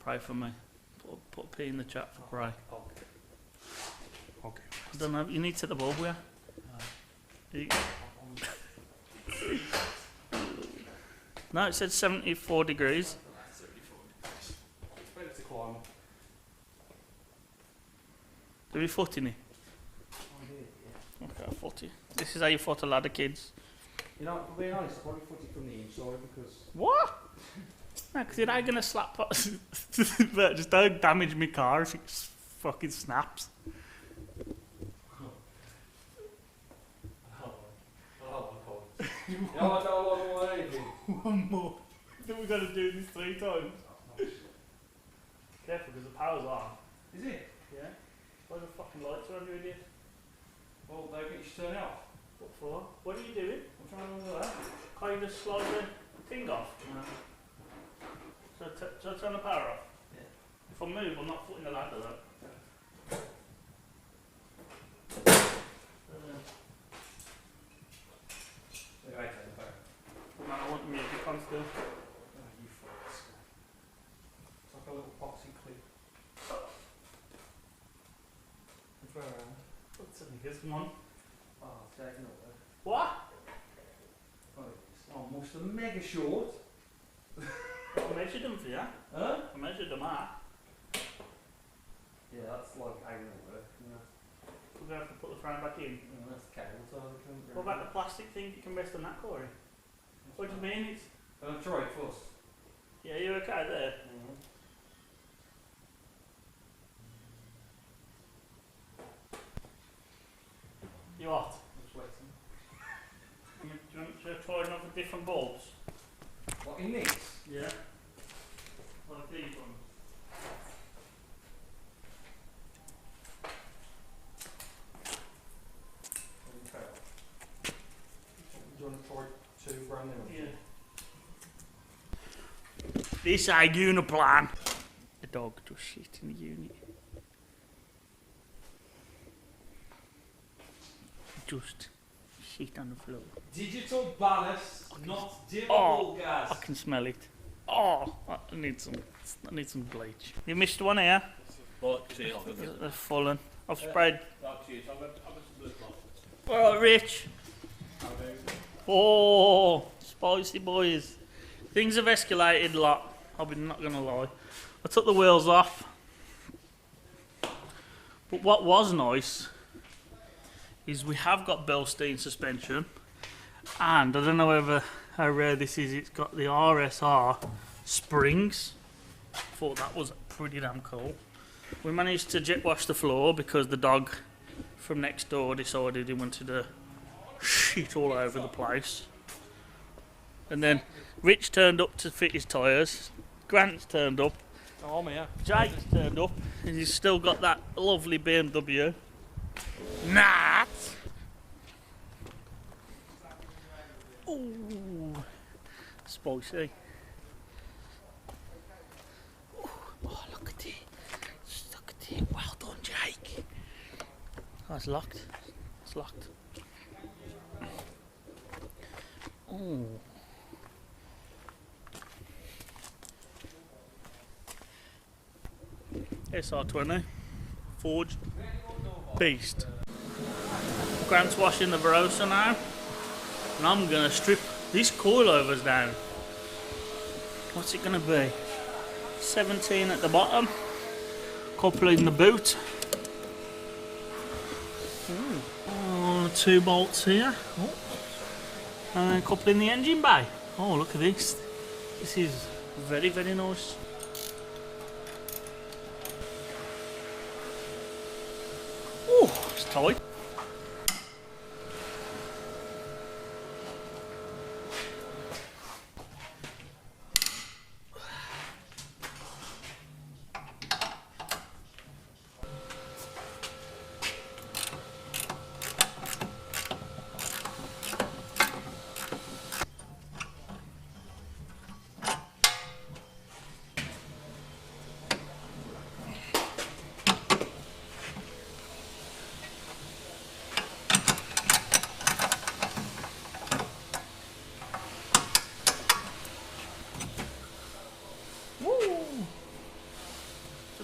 Pray for me. Put a P in the chat for pray. Okay. I don't know. You need to the bulb, yeah. No, it said 74 degrees. Better to climb. Do we foot in it? Okay, 40. This is how you foot a ladder, kids. You know, to be honest, I probably foot it from the inside because. What? No, because it ain't gonna slap. But just don't damage my car if it fucking snaps. One more. Then we gotta do this 3 times. Careful, because the power's on. Is it? Yeah. Why the fucking lights are on, you idiot? Well, they get you to turn it off. What for? What are you doing? I'm trying to do that. Can't you just slide the thing off? No. So turn the power off? Yeah. If I move, I'm not footing the ladder though. Right, turn the power. Man, I want the music on still. Oh, you fucks. It's like a little boxing clip. Throw around. What's it, niggas? Come on. Oh, it's taking over. What? Oh, must have mega short. I measured them for you. Huh? I measured them out. Yeah, that's like angle work. Yeah. We're going to have to put the frame back in. Yeah, that's cable tie. What about the plastic thing? You can rest on that, Corey. What do you mean? It's... I'll try it first. Yeah, you're okay there. You what? I'm sweating. Do you want to try another different bulbs? What, in this? Yeah. Like these ones. Okay. Do you want to try 2 brand new? Yeah. This is our uniplan. The dog just shit in the unit. Just shit on the floor. Digital ballast, not dimmable Oh, gas. I can smell it. Oh, I need some bleach. You missed one here. They've fallen. I've sprayed. Alright, Rich. Oh, spicy boys. Things have escalated a lot. I'll be not gonna lie. I took the wheels off. But what was nice is we have got Bilstein suspension, and I don't know how rare this is, it's got the RSR springs. Thought that was pretty damn cool. We managed to jet wash the floor because the dog from next door decided he wanted to shit all over the place. And then Rich turned up to fit his tyres, Grant's turned up, Oh, yeah. Jake's turned up, and he's still got that lovely BMW. Nat! Ooh, spicy. Ooh, oh, look at it. Look at it. Well done, Jake. Oh, it's locked. It's locked. Ooh. SR20. Forged. Beast. Grant's washing the Verosa now, and I'm going to strip these coilovers down. What's it going to be? 17 at the bottom, couple in the boot. Oh, 2 bolts here, and a couple in the engine bay. Oh, look at this. This is very, very nice. Oh, it's tight.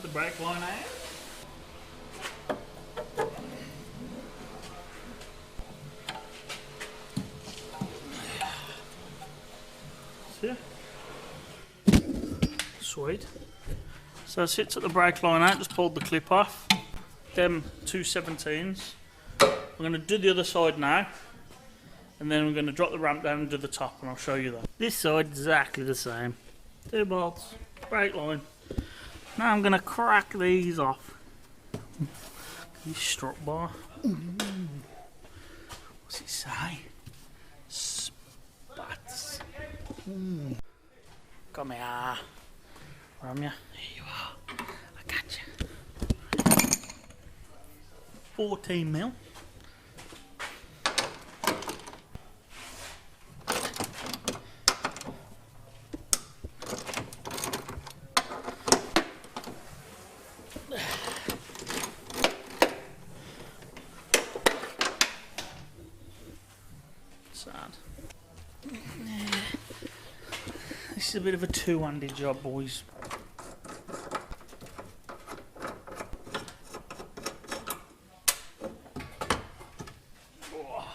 the brake line out. See? Sweet. So it sits at the brake line out, just pulled the clip off. Them 217s. We're going to do the other side now. And then we're going to drop the ramp down and do the top, and I'll show you that. This side exactly the same. 2 bolts, brake line. Now I'm going to crack these off. This strut bar. What's it say? Spats. Come here. Where am you? Here you are. I got you. 14 mil. This is a bit of a two-handed job, boys. Oh.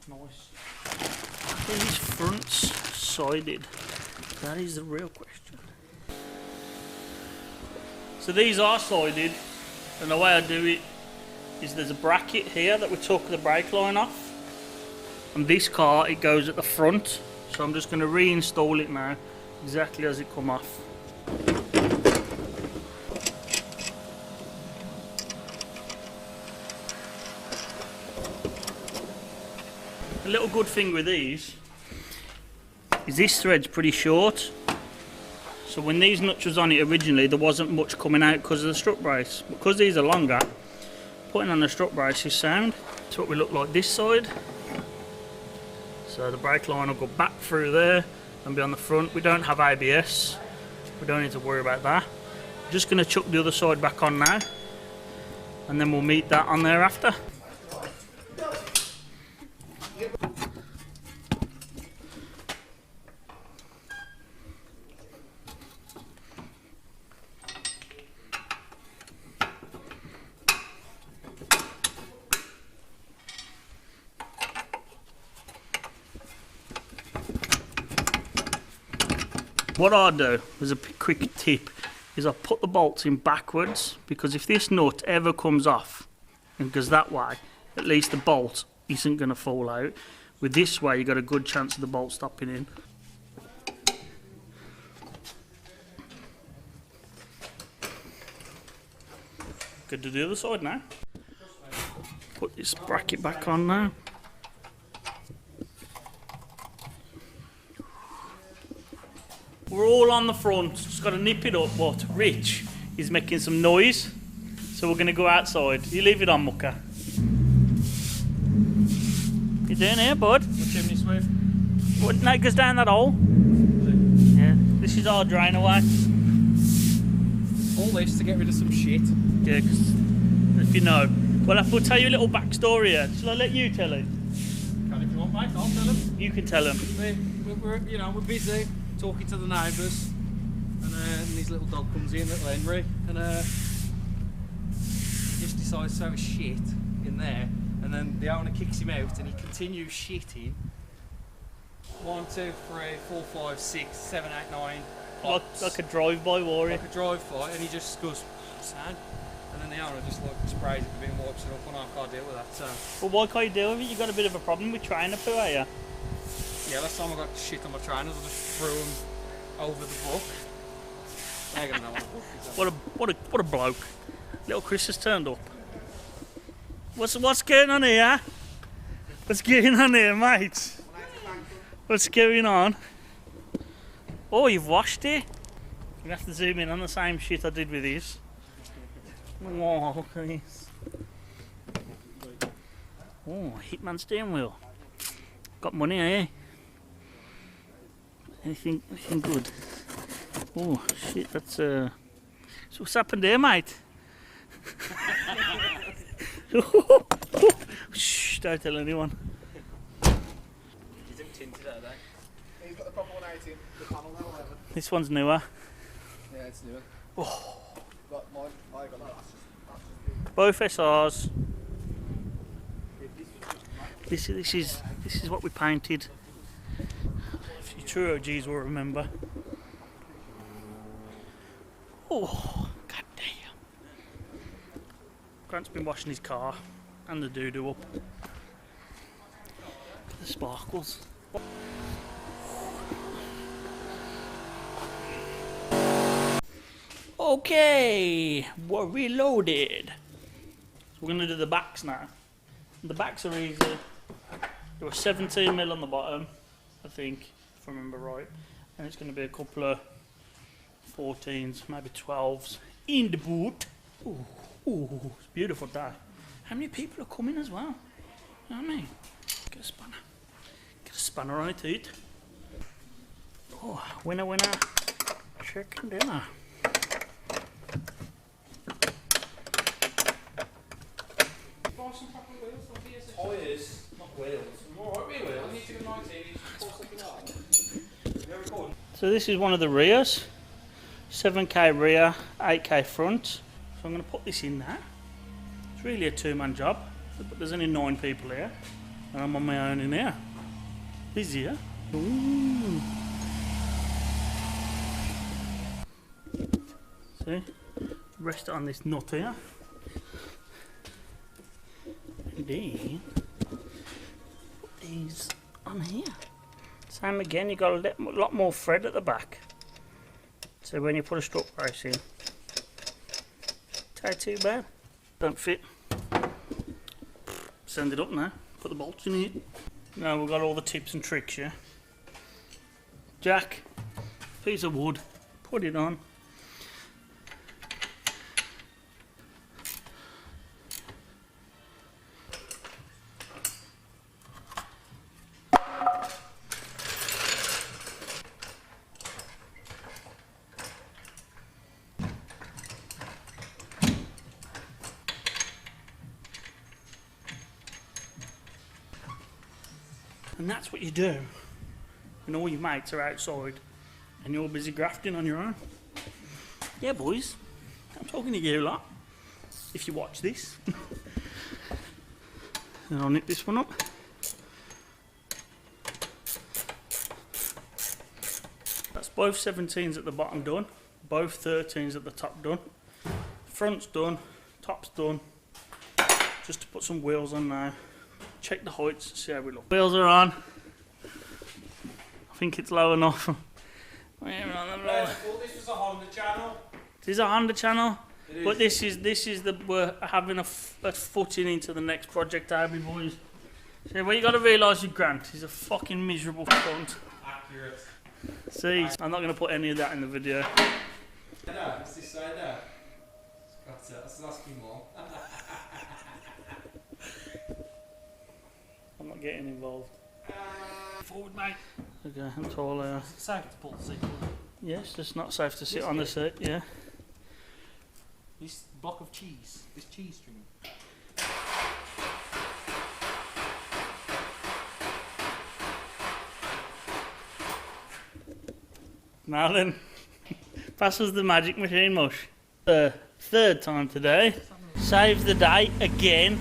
Nice. Are these fronts sided? That is the real question. So these are sided, and the way I do it is there's a bracket here that we took the brake line off. On this car, it goes at the front. So I'm just going to reinstall it now, exactly as it come off. A little good thing with these is this thread's pretty short. So when these nuts was on it originally, there wasn't much coming out because of the strut brace. Because these are longer, putting on the strut brace is sound. That's what we look like this side. So the brake line will go back through there and be on the front. We don't have ABS. We don't need to worry about that. Just going to chuck the other side back on now. And then we'll meet that on there after. What I do, as a quick tip, is I put the bolts in backwards, because if this nut ever comes off and goes that way, at least the bolt isn't going to fall out. With this way, you've got a good chance of the bolt stopping in. Good to the other side now. Put this bracket back on now. We're all on the front, just got to nip it up, but Rich is making some noise, so we're going to go outside. You leave it on, Mucker. You doing here, bud? The chimney sweep. What, that goes down that hole? Yeah, this is our drain away. All this to get rid of some shit. Yeah, because if you know. Well, we'll tell you a little backstory here. Shall I let you tell it? Can if you want, mate, I'll tell him. You can tell him. We're busy talking to the neighbours, and his little dog comes in, little Henry, and he just decides to have a shit in there, and then the owner kicks him out, and he continues shitting. 1, 2, 3, 4, 5, 6, 7, 8, 9. Like a drive-by warrior. Like a drive-by, and he just goes, sad. And then the owner just like sprays it a bit and wipes it up, and I can't deal with that. So. Well, why can't you deal with it? You've got a bit of a problem with trainer poo, are you? Yeah, last time I got shit on my trainers, I just threw them over the book. I don't know what the book is. What a bloke. Little Chris has turned up. What's going on here? What's going on here, mate? What's going on? Oh, you've washed it? You have to zoom in on the same shit I did with these. Oh, look at this. Oh, Hitman steering wheel. Got money, eh? Anything good? Oh shit, that's So what's happened there, mate? Shh, don't tell anyone. He's tinted out there. He's got the proper 180, the panel now, whatever. This one's newer. Yeah, it's newer. Oh. Got mine. I got that. Both SRs. This is what we painted. If you true OGs will remember. Oh, god damn! Grant's been washing his car and the doo-doo up. Look at the sparkles. Okay, we're reloaded. So we're gonna do the backs now. The backs are easy. There were 17mm on the bottom, I think, if I remember right. And it's gonna be a couple of 14s, maybe 12s in the boot. Ooh, ooh, it's a beautiful day. How many people are coming as well? You know what I mean? Get a spanner. Get a spanner on it, eat. Oh, winner, winner. Chicken dinner. Tyres, not wheels. Alright, rear wheels. I need to go 19 inches before something else. So this is one of the rears. 7k rear, 8k front. So I'm going to put this in there. It's really a two-man job, but there's only 9 people here, and I'm on my own in here. Busy, huh? Ooh. See? Rest it on this nut here. And then put these on here. Same again, you got a lot more thread at the back. So when you put a strut brace in, ain't too bad. Don't fit. Send it up now. Put the bolts in it. Now we've got all the tips and tricks here. Jack, piece of wood, put it on. And that's what you do when all your mates are outside and you're busy grafting on your own. Yeah, boys, I'm talking to you a lot, if you watch this. And I'll knit this one up. That's both 17s at the bottom done, both 13s at the top done. Front's done, top's done. Just to put some wheels on now. Check the heights, see how we look. Wheels are on. I think it's low enough. We're on the low. This was a Honda channel. This is a Honda channel, It is. but this is the we're having a footing into the next project, Abby boys. So what you got to realise with Grant, he's a fucking miserable cunt. Accurate. See, I'm not going to put any of that in the video. No, what's this side there? That's asking more. I'm not getting involved. Forward, mate. Okay, I'm tall. Safe to pull the seat. Yes, it's not safe to sit on the seat. Yeah. This block of cheese, this cheese string. Now then, pass us the magic machine, Mush. Third time today. Save the day again.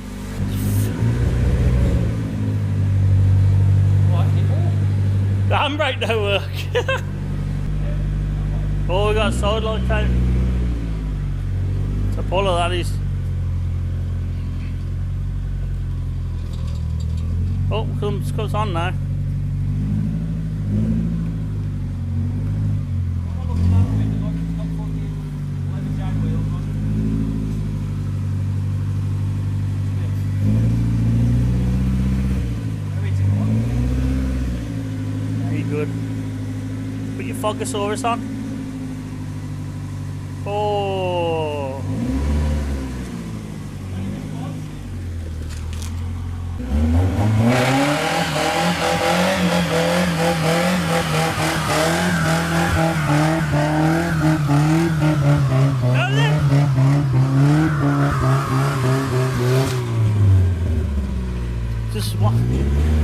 The handbrake don't work. Oh, we got side light tape. So all of that is. Oh, comes on now. Good. Put your Fogosaurus on. Oh.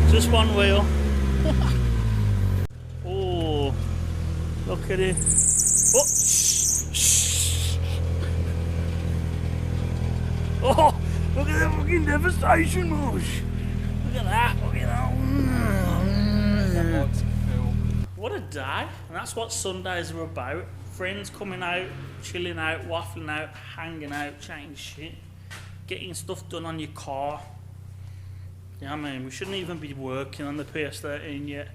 Just one wheel. Oh, look at it. Oh, shh, shh. Oh, look at that fucking devastation, Mush. Look at that, look at that. That's cool. What a day. And that's what Sundays are about. Friends coming out, chilling out, waffling out, hanging out, chatting shit, getting stuff done on your car. Yeah, I mean, we shouldn't even be working on the PS13 yet.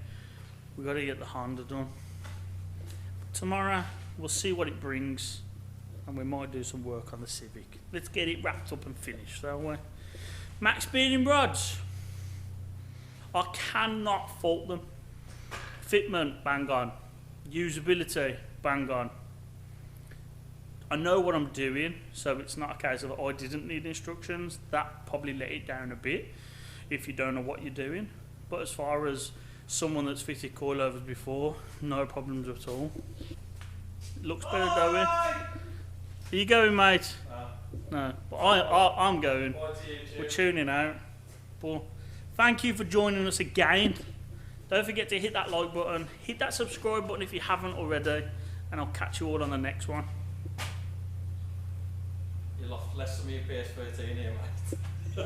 We've got to get the Honda done. Tomorrow, we'll see what it brings, and we might do some work on the Civic. Let's get it wrapped up and finished, shall we? MaxPeedingRods. I cannot fault them. Fitment, bang on. Usability, bang on. I know what I'm doing, so it's not a case of I didn't need instructions. That probably let it down a bit if you don't know what you're doing. But as far as someone that's fitted coilovers before, no problems at all. Looks better going. Are you going, mate? No. But I'm going. We're tuning out. But thank you for joining us again. Don't forget to hit that like button, hit that subscribe button if you haven't already, and I'll catch you all on the next one. You lost less than me PS13 here, mate.